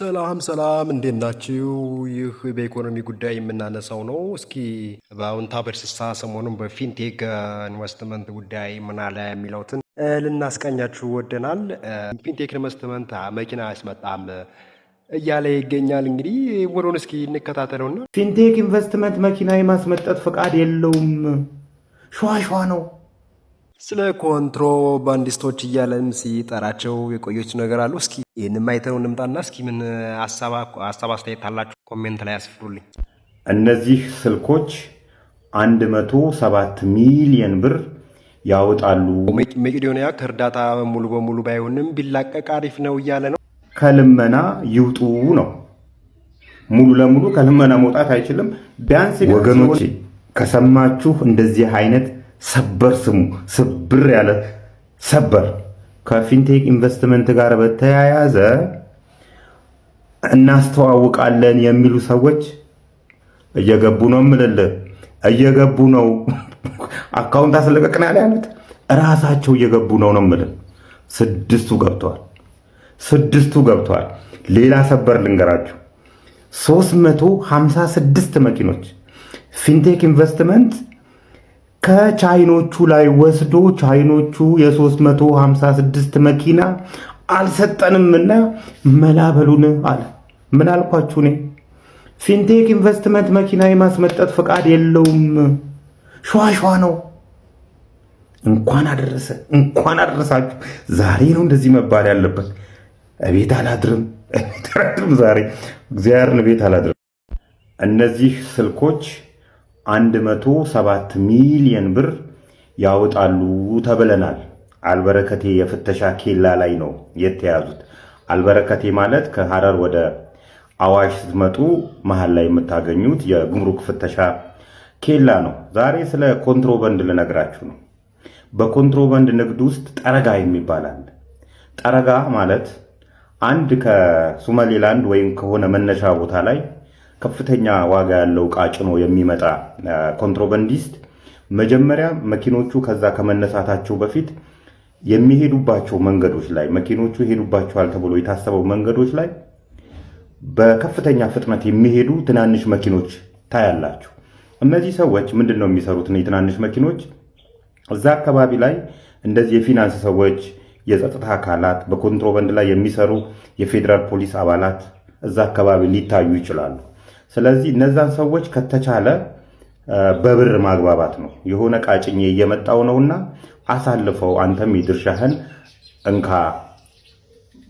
ሰላም ሰላም እንዴት ናችሁ? ይህ በኢኮኖሚ ጉዳይ የምናነሳው ነው። እስኪ በአዎንታ በርሲሳ ሰሞኑን በፊንቴክ ኢንቨስትመንት ጉዳይ ምን አለ የሚለውትን ልናስቃኛችሁ ወደናል። ፊንቴክ ኢንቨስትመንት መኪና አያስመጣም እያለ ይገኛል። እንግዲህ ወሩን እስኪ እንከታተለውና ፊንቴክ ኢንቨስትመንት መኪና የማስመጠት ፈቃድ የለውም፣ ሸዋሸዋ ነው። ስለ ኮንትሮባንዲስቶች እያለም ሲጠራቸው የቆየች ነገር አሉ። እስኪ ይህንም አይተው እንምጣና እስኪ ምን ሀሳብ አስተያየት አላችሁ ኮሜንት ላይ ያስፍሩልኝ። እነዚህ ስልኮች 107 ሚሊዮን ብር ያወጣሉ። መቄዶንያ ከእርዳታ ሙሉ በሙሉ ባይሆንም ቢላቀቅ አሪፍ ነው እያለ ነው። ከልመና ይውጡ ነው። ሙሉ ለሙሉ ከልመና መውጣት አይችልም። ቢያንስ ወገኖቼ ከሰማችሁ እንደዚህ አይነት ሰበር ስሙ፣ ስብር ያለ ሰበር ከፊንቴክ ኢንቨስትመንት ጋር በተያያዘ እናስተዋውቃለን የሚሉ ሰዎች እየገቡ ነው። ምልልህ እየገቡ ነው። አካውንት አስለቀቅናል ያሉት እራሳቸው እየገቡ ነው ነው ምልል። ስድስቱ ገብተዋል። ሌላ ሰበር ልንገራችሁ። 356 መኪኖች ፊንቴክ ኢንቨስትመንት ከቻይኖቹ ላይ ወስዶ ቻይኖቹ የ356 መኪና አልሰጠንምና መላበሉን አለ። ምን አልኳችሁ? እኔ ፊንቴክ ኢንቨስትመንት መኪና የማስመጠጥ ፈቃድ የለውም፣ ሸዋሸዋ ነው። እንኳን አደረሳችሁ። ዛሬ ነው እንደዚህ መባል ያለበት። እቤት አላድርም ዛሬ እግዚአብሔርን ቤት አላድርም። እነዚህ ስልኮች 107 ሚሊዮን ብር ያወጣሉ ተብለናል። አልበረከቴ የፍተሻ ኬላ ላይ ነው የተያዙት። አልበረከቴ ማለት ከሐረር ወደ አዋሽ ስትመጡ መሃል ላይ የምታገኙት የጉምሩክ ፍተሻ ኬላ ነው። ዛሬ ስለ ኮንትሮባንድ ልነግራችሁ ነው። በኮንትሮባንድ ንግድ ውስጥ ጠረጋ የሚባል አለ። ጠረጋ ማለት አንድ ከሶማሌላንድ ወይም ከሆነ መነሻ ቦታ ላይ ከፍተኛ ዋጋ ያለው ዕቃ ጭኖ የሚመጣ ኮንትሮባንዲስት መጀመሪያ መኪኖቹ ከዛ ከመነሳታቸው በፊት የሚሄዱባቸው መንገዶች ላይ መኪኖቹ ይሄዱባቸዋል ተብሎ የታሰበው መንገዶች ላይ በከፍተኛ ፍጥነት የሚሄዱ ትናንሽ መኪኖች ታያላችሁ። እነዚህ ሰዎች ምንድነው የሚሰሩት? ትናንሽ መኪኖች እዛ አካባቢ ላይ እንደዚህ የፊናንስ ሰዎች፣ የጸጥታ አካላት፣ በኮንትሮባንድ ላይ የሚሰሩ የፌዴራል ፖሊስ አባላት እዛ አካባቢ ሊታዩ ይችላሉ። ስለዚህ እነዛን ሰዎች ከተቻለ በብር ማግባባት ነው። የሆነ ቃጭኜ እየመጣው ነውና አሳልፈው አንተም ይድርሻህን እንካ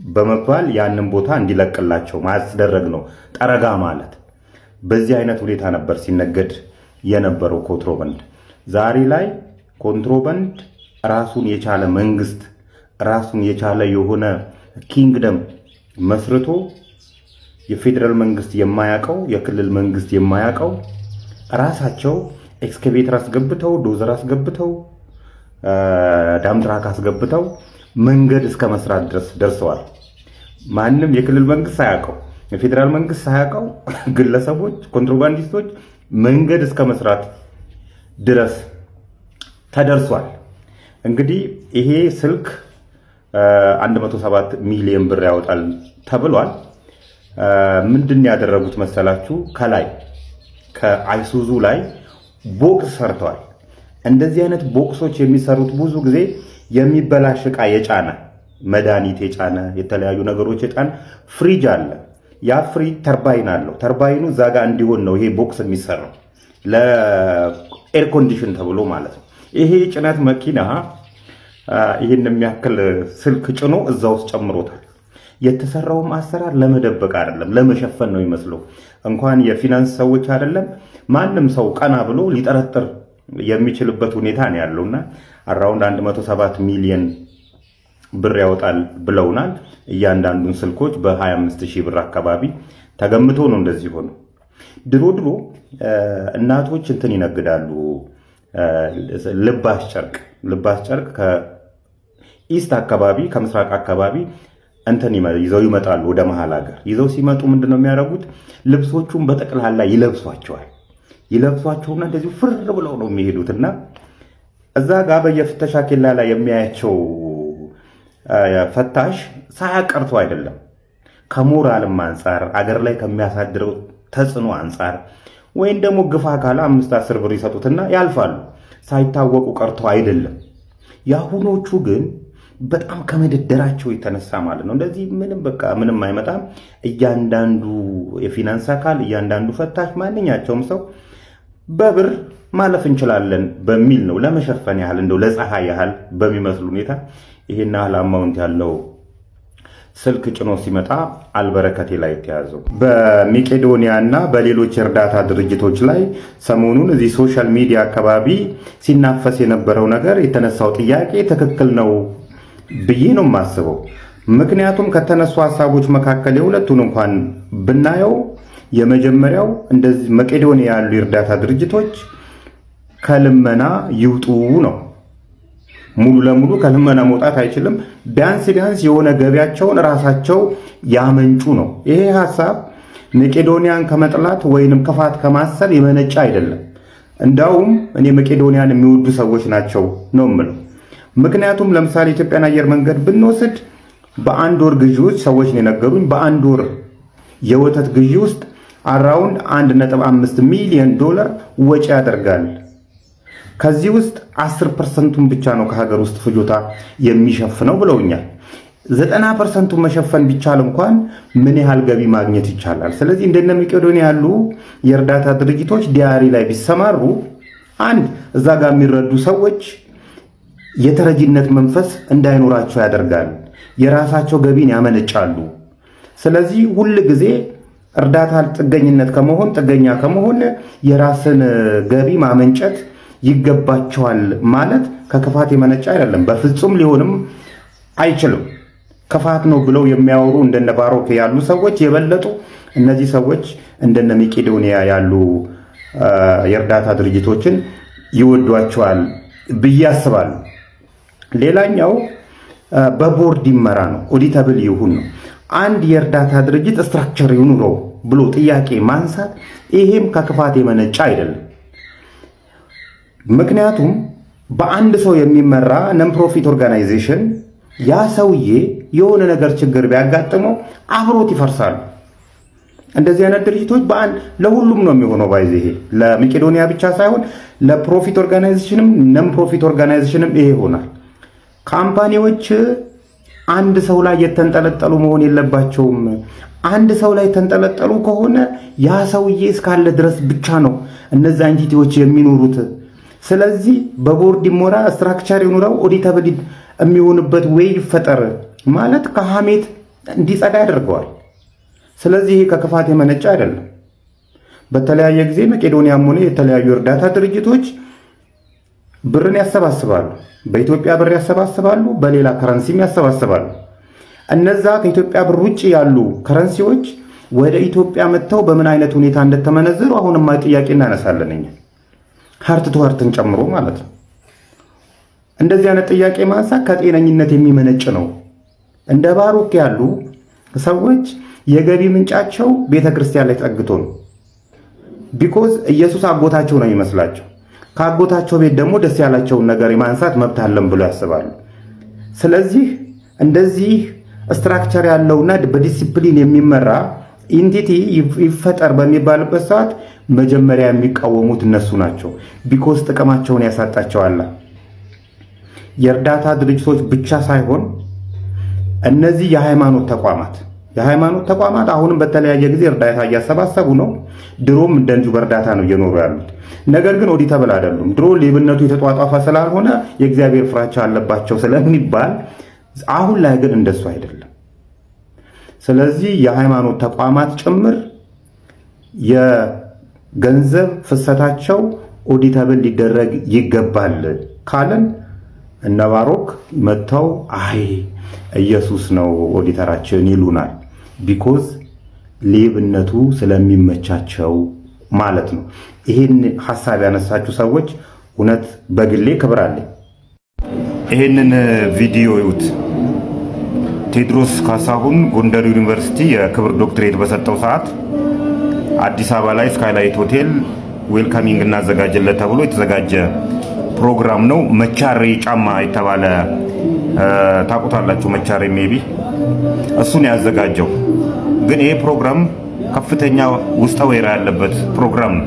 በመባል ያንን ቦታ እንዲለቅላቸው ማስደረግ ነው ጠረጋ ማለት። በዚህ አይነት ሁኔታ ነበር ሲነገድ የነበረው ኮንትሮባንድ። ዛሬ ላይ ኮንትሮባንድ ራሱን የቻለ መንግስት፣ ራሱን የቻለ የሆነ ኪንግደም መስርቶ የፌዴራል መንግስት የማያውቀው የክልል መንግስት የማያውቀው ራሳቸው ኤክስካቬተር አስገብተው ዶዘር አስገብተው ዳምትራክ አስገብተው መንገድ እስከ መስራት ድረስ ደርሰዋል። ማንም የክልል መንግስት ሳያውቀው የፌዴራል መንግስት ሳያውቀው ግለሰቦች ኮንትሮባንዲስቶች መንገድ እስከ መስራት ድረስ ተደርሷል። እንግዲህ ይሄ ስልክ 107 ሚሊዮን ብር ያወጣል ተብሏል። ምንድን ያደረጉት መሰላችሁ? ከላይ ከአይሱዙ ላይ ቦክስ ሰርተዋል። እንደዚህ አይነት ቦክሶች የሚሰሩት ብዙ ጊዜ የሚበላሽ ዕቃ የጫነ መድኃኒት የጫነ የተለያዩ ነገሮች የጫነ ፍሪጅ አለ። ያ ፍሪጅ ተርባይን አለው። ተርባይኑ እዛ ጋር እንዲሆን ነው ይሄ ቦክስ የሚሰራው ለኤር ኮንዲሽን ተብሎ ማለት ነው። ይሄ ጭነት መኪና ይህን የሚያክል ስልክ ጭኖ እዛ ውስጥ ጨምሮታል። የተሰራውም አሰራር ለመደበቅ አይደለም፣ ለመሸፈን ነው ይመስለው። እንኳን የፊናንስ ሰዎች አይደለም ማንም ሰው ቀና ብሎ ሊጠረጥር የሚችልበት ሁኔታ ነው ያለውና አራውንድ 107 ሚሊዮን ብር ያወጣል ብለውናል። እያንዳንዱን ስልኮች በ25000 ብር አካባቢ ተገምቶ ነው እንደዚህ ሆኖ። ድሮ እናቶች እንትን ይነግዳሉ፣ ልባስ ጨርቅ ከኢስት አካባቢ ከምስራቅ አካባቢ እንትን ይዘው ይመጣሉ ወደ መሃል ሀገር። ይዘው ሲመጡ ምንድነው የሚያደርጉት? ልብሶቹን በጠቅላላ ይለብሷቸውና እንደዚህ ፍር ብለው ነው የሚሄዱትና እዛ ጋር በየፍተሻ ኬላ ላይ የሚያያቸው ፈታሽ ሳያቀርቶ አይደለም ከሞራልም አንጻር አገር ላይ ከሚያሳድረው ተጽዕኖ አንጻር ወይም ደግሞ ግፋ ካለ 5-10 ብር ይሰጡትና ያልፋሉ። ሳይታወቁ ቀርተው አይደለም። የአሁኖቹ ግን በጣም ከመደደራቸው የተነሳ ማለት ነው እንደዚህ ምንም አይመጣም። እያንዳንዱ የፊናንስ አካል እያንዳንዱ ፈታሽ ማንኛቸውም ሰው በብር ማለፍ እንችላለን በሚል ነው ለመሸፈን ያህል እንደው ለፀሐይ ያህል በሚመስል ሁኔታ ይሄን ያህል አማውንት ያለው ስልክ ጭኖ ሲመጣ አልበረከቴ ላይ ተያዘው። በመቄዶንያ እና በሌሎች የእርዳታ ድርጅቶች ላይ ሰሞኑን እዚህ ሶሻል ሚዲያ አካባቢ ሲናፈስ የነበረው ነገር የተነሳው ጥያቄ ትክክል ነው ብዬ ነው የማስበው። ምክንያቱም ከተነሱ ሀሳቦች መካከል የሁለቱን እንኳን ብናየው የመጀመሪያው እንደዚህ መቄዶንያ ያሉ የእርዳታ ድርጅቶች ከልመና ይውጡ ነው። ሙሉ ለሙሉ ከልመና መውጣት አይችልም። ቢያንስ የሆነ ገቢያቸውን ራሳቸው ያመንጩ ነው። ይሄ ሀሳብ መቄዶንያን ከመጥላት ወይንም ክፋት ከማሰብ የመነጨ አይደለም። እንዳውም እኔ መቄዶንያን የሚወዱ ሰዎች ናቸው ነው የምለው። ምክንያቱም ለምሳሌ ኢትዮጵያን አየር መንገድ ብንወስድ በአንድ ወር ግዢ ውስጥ ሰዎች ነው የነገሩኝ፣ በአንድ ወር የወተት ግዢ ውስጥ አራውንድ 1.5 ሚሊዮን ዶላር ወጪ ያደርጋል። ከዚህ ውስጥ 10% ብቻ ነው ከሀገር ውስጥ ፍጆታ የሚሸፍነው ብለውኛል። 90% መሸፈን ቢቻል እንኳን ምን ያህል ገቢ ማግኘት ይቻላል? ስለዚህ እንደነ መቄዶንያ ያሉ የእርዳታ ድርጅቶች ዲያሪ ላይ ቢሰማሩ አንድ እዛ ጋር የሚረዱ ሰዎች የተረጂነት መንፈስ እንዳይኖራቸው ያደርጋል። የራሳቸው ገቢን ያመነጫሉ። ስለዚህ ሁል ጊዜ እርዳታ ጥገኛ ከመሆን የራስን ገቢ ማመንጨት ይገባቸዋል ማለት ከክፋት የመነጨ አይደለም። በፍጹም ሊሆንም አይችልም። ክፋት ነው ብለው የሚያወሩ እንደነ ባሮክ ያሉ ሰዎች የበለጡ እነዚህ ሰዎች እንደነ መቄዶንያ ያሉ የእርዳታ ድርጅቶችን ይወዷቸዋል ብዬ አስባለሁ። ሌላኛው በቦርድ ይመራ ነው፣ ኦዲተብል ይሁን ነው። አንድ የእርዳታ ድርጅት ስትራክቸር ይኑረው ብሎ ጥያቄ ማንሳት ይሄም ከክፋት የመነጨ አይደለም። ምክንያቱም በአንድ ሰው የሚመራ ነን ፕሮፊት ኦርጋናይዜሽን ያ ሰውዬ የሆነ ነገር ችግር ቢያጋጥመው አብሮት ይፈርሳሉ። እንደዚህ አይነት ድርጅቶች ለሁሉም ነው የሚሆነው። ባይዘ ይሄ ለመቄዶንያ ብቻ ሳይሆን ለፕሮፊት ኦርጋናይዜሽንም ነን ፕሮፊት ኦርጋናይዜሽንም ይሄ ይሆናል። ካምፓኒዎች አንድ ሰው ላይ የተንጠለጠሉ መሆን የለባቸውም። አንድ ሰው ላይ የተንጠለጠሉ ከሆነ ያ ሰውዬ እስካለ ድረስ ብቻ ነው እነዚህ ኤንቲቲዎች የሚኖሩት። ስለዚህ በቦርድ ይሞራ፣ ስትራክቸር ይኑረው፣ ኦዲተብል የሚሆንበት ወይ ይፈጠር ማለት ከሐሜት እንዲጸዳ ያደርገዋል። ስለዚህ ይሄ ከክፋት የመነጨ አይደለም። በተለያየ ጊዜ መቄዶንያም ሆነ የተለያዩ እርዳታ ድርጅቶች ብርን ያሰባስባሉ። በኢትዮጵያ ብር ያሰባስባሉ፣ በሌላ ከረንሲም ያሰባስባሉ። እነዛ ከኢትዮጵያ ብር ውጭ ያሉ ከረንሲዎች ወደ ኢትዮጵያ መጥተው በምን አይነት ሁኔታ እንደተመነዘሩ አሁንም ጥያቄ እናነሳለን እኛ ሀርት ቱ ሀርትን ጨምሮ ማለት ነው። እንደዚህ አይነት ጥያቄ ማንሳት ከጤነኝነት የሚመነጭ ነው። እንደ ባሮክ ያሉ ሰዎች የገቢ ምንጫቸው ቤተክርስቲያን ላይ ጠግቶ ነው። ቢኮዝ ኢየሱስ አጎታቸው ነው የሚመስላቸው። ከአጎታቸው ቤት ደግሞ ደስ ያላቸውን ነገር የማንሳት መብት አለን ብሎ ያስባሉ። ስለዚህ እንደዚህ ስትራክቸር ያለውና በዲሲፕሊን የሚመራ ኢንቲቲ ይፈጠር በሚባልበት ሰዓት መጀመሪያ የሚቃወሙት እነሱ ናቸው። ቢኮዝ ጥቅማቸውን ያሳጣቸዋል። የእርዳታ ድርጅቶች ብቻ ሳይሆን እነዚህ የሃይማኖት ተቋማት አሁንም በተለያየ ጊዜ እርዳታ እያሰባሰቡ ነው። ድሮም እንደዚሁ በእርዳታ ነው እየኖሩ ያሉት። ነገር ግን ኦዲተብል አይደሉም። ድሮ ሌብነቱ የተጧጧፈ ስላልሆነ የእግዚአብሔር ፍራቻ አለባቸው ስለሚባል፣ አሁን ላይ ግን እንደሱ አይደለም። ስለዚህ የሃይማኖት ተቋማት ጭምር የገንዘብ ፍሰታቸው ኦዲተብል ሊደረግ ይገባል ካለን እነ ባሮክ መጥተው አይ ኢየሱስ ነው ኦዲተራችን ይሉናል። ቢኮዝ ሌብነቱ ስለሚመቻቸው ማለት ነው። ይሄን ሐሳብ ያነሳችሁ ሰዎች እውነት በግሌ ክብር አለኝ። ይሄንን ቪዲዮ ይዩት። ቴዎድሮስ ካሳሁን ጎንደር ዩኒቨርሲቲ የክብር ዶክትሬት በሰጠው ሰዓት አዲስ አበባ ላይ ስካይላይት ሆቴል ዌልካሚንግ እናዘጋጀለት ተብሎ የተዘጋጀ ፕሮግራም ነው። መቻሬ ጫማ የተባለ ታውቁታላችሁ። መቻሬ ሜቢ እሱን ያዘጋጀው ግን ይሄ ፕሮግራም ከፍተኛ ውስጠ ወይራ ያለበት ፕሮግራም ነው።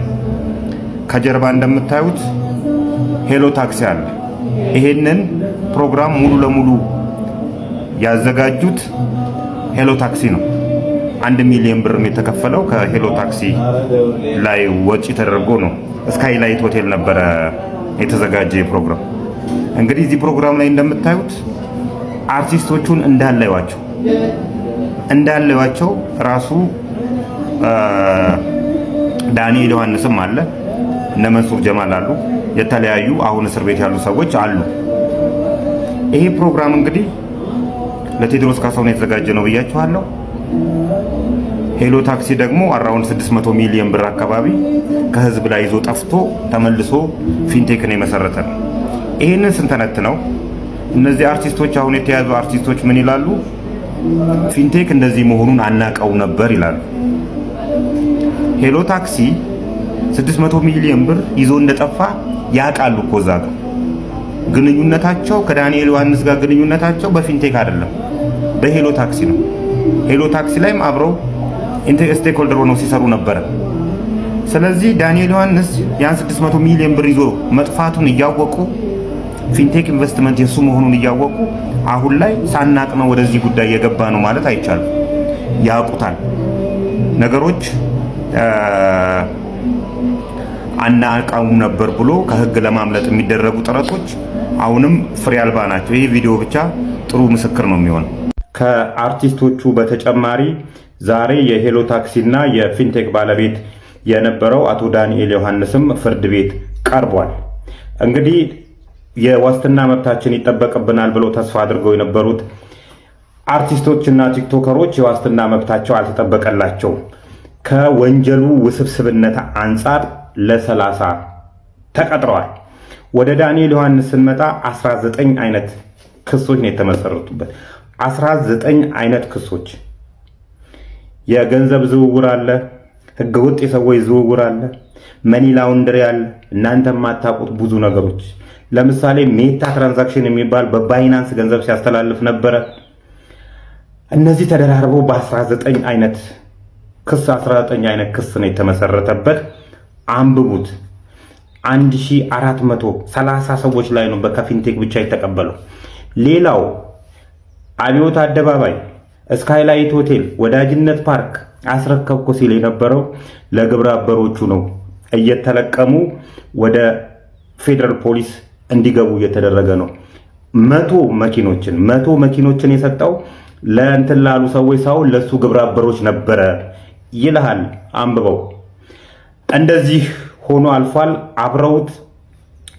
ከጀርባ እንደምታዩት ሄሎ ታክሲ አለ። ይሄንን ፕሮግራም ሙሉ ለሙሉ ያዘጋጁት ሄሎ ታክሲ ነው። 1 ሚሊዮን ብር የተከፈለው ከሄሎ ታክሲ ላይ ወጪ ተደርጎ ነው። ስካይላይት ሆቴል ነበረ የተዘጋጀ ፕሮግራም። እንግዲህ እዚህ ፕሮግራም ላይ እንደምታዩት አርቲስቶቹን እንዳለዋቸው ራሱ ዳንኤል ዮሐንስም አለ፣ እነ መንሱር ጀማል አሉ፣ የተለያዩ አሁን እስር ቤት ያሉ ሰዎች አሉ። ይሄ ፕሮግራም እንግዲህ ለቴዎድሮስ ካሳሁን የተዘጋጀ ነው ብያችኋለሁ። ሄሎ ታክሲ ደግሞ አራውንድ 600 ሚሊዮን ብር አካባቢ ከህዝብ ላይ ይዞ ጠፍቶ ተመልሶ ፊንቴክን የመሰረተ ነው። ይሄንን ስንተነትነው እነዚህ አርቲስቶች አሁን የተያዙ አርቲስቶች ምን ይላሉ? ፊንቴክ እንደዚህ መሆኑን አናቀው ነበር ይላሉ። ሄሎ ታክሲ 600 ሚሊዮን ብር ይዞ እንደጠፋ ያውቃሉ እኮ እዛ ጋር ግንኙነታቸው ከዳንኤል ዮሐንስ ጋር ግንኙነታቸው በፊንቴክ አይደለም፣ በሄሎ ታክሲ ነው። ሄሎ ታክሲ ላይም አብረው ስቴክሆልደር ሆነው ሲሰሩ ነበረ። ስለዚህ ዳንኤል ዮሐንስ ያን 600 ሚሊዮን ብር ይዞ መጥፋቱን እያወቁ ፊንቴክ ኢንቨስትመንት የሱ መሆኑን እያወቁ አሁን ላይ ሳናቅ ነው ወደዚህ ጉዳይ የገባ ነው ማለት አይቻልም። ያውቁታል። ነገሮች አናውቀውም ነበር ብሎ ከህግ ለማምለጥ የሚደረጉ ጥረቶች አሁንም ፍሬ አልባ ናቸው። ይህ ቪዲዮ ብቻ ጥሩ ምስክር ነው የሚሆነው። ከአርቲስቶቹ በተጨማሪ ዛሬ የሄሎ ታክሲና የፊንቴክ ባለቤት የነበረው አቶ ዳንኤል ዮሐንስም ፍርድ ቤት ቀርቧል። እንግዲህ የዋስትና መብታችን ይጠበቅብናል ብለው ተስፋ አድርገው የነበሩት አርቲስቶችና ቲክቶከሮች የዋስትና መብታቸው አልተጠበቀላቸውም። ከወንጀሉ ውስብስብነት አንጻር ለ30 ተቀጥረዋል። ወደ ዳንኤል ዮሐንስ ስንመጣ 19 አይነት ክሶች ነው የተመሰረቱበት። 19 አይነት ክሶች፣ የገንዘብ ዝውውር አለ፣ ህገወጥ የሰዎች ዝውውር አለ፣ መኒ ላውንደሪ አለ፣ እናንተ የማታውቁት ብዙ ነገሮች። ለምሳሌ ሜታ ትራንዛክሽን የሚባል በባይናንስ ገንዘብ ሲያስተላልፍ ነበረ። እነዚህ ተደራርበው በ19 አይነት ክስ 19 አይነት ክስ ነው የተመሰረተበት። አንብቡት። 1430 ሰዎች ላይ ነው በከፊንቴክ ብቻ የተቀበለው። ሌላው አብዮት አደባባይ፣ ስካይላይት ሆቴል፣ ወዳጅነት ፓርክ አስረከብኩ ሲል የነበረው ለግብረ አበሮቹ ነው። እየተለቀሙ ወደ ፌደራል ፖሊስ እንዲገቡ እየተደረገ ነው። 100 መኪኖችን የሰጠው ለእንትን ላሉ ሰዎች ሳይሆን ለሱ ግብረ አበሮች ነበረ ይልሃል። አንብበው። እንደዚህ ሆኖ አልፏል። አብረውት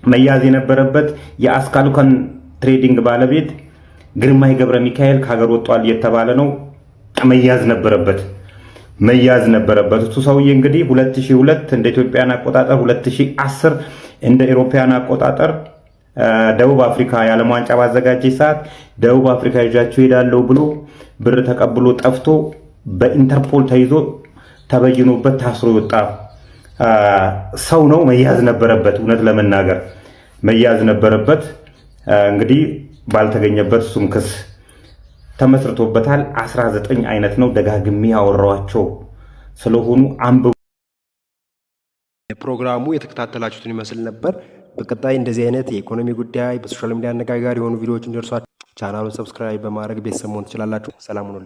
መያዝ የነበረበት የአስካሉከን ትሬዲንግ ባለቤት ግርማይ ገብረ ሚካኤል ከሀገር ወጥቷል እየተባለ ነው። መያዝ ነበረበት እሱ ሰውዬ እንግዲህ 2002 እንደ ኢትዮጵያን አቆጣጠር 2010 እንደ ኢሮፓያን አቆጣጠር ደቡብ አፍሪካ የዓለም ዋንጫ ባዘጋጀች ሰዓት ደቡብ አፍሪካ ይዣቸው ሄዳለሁ ብሎ ብር ተቀብሎ ጠፍቶ በኢንተርፖል ተይዞ ተበይኖበት ታስሮ ወጣ ሰው ነው። መያዝ ነበረበት። እውነት ለመናገር መያዝ ነበረበት። እንግዲህ ባልተገኘበት እሱም ክስ ተመስርቶበታል። 19 አይነት ነው። ደጋግሜ ያወራኋቸው ስለሆኑ አንብቡ። ፕሮግራሙ የተከታተላችሁትን ይመስል ነበር። በቀጣይ እንደዚህ አይነት የኢኮኖሚ ጉዳይ በሶሻል ሚዲያ አነጋጋሪ የሆኑ ቪዲዮዎች እንዲደርሷችሁ ቻናሉን ሰብስክራይብ በማድረግ ቤተሰብ መሆን ትችላላችሁ። ሰላም ሁኑልኝ።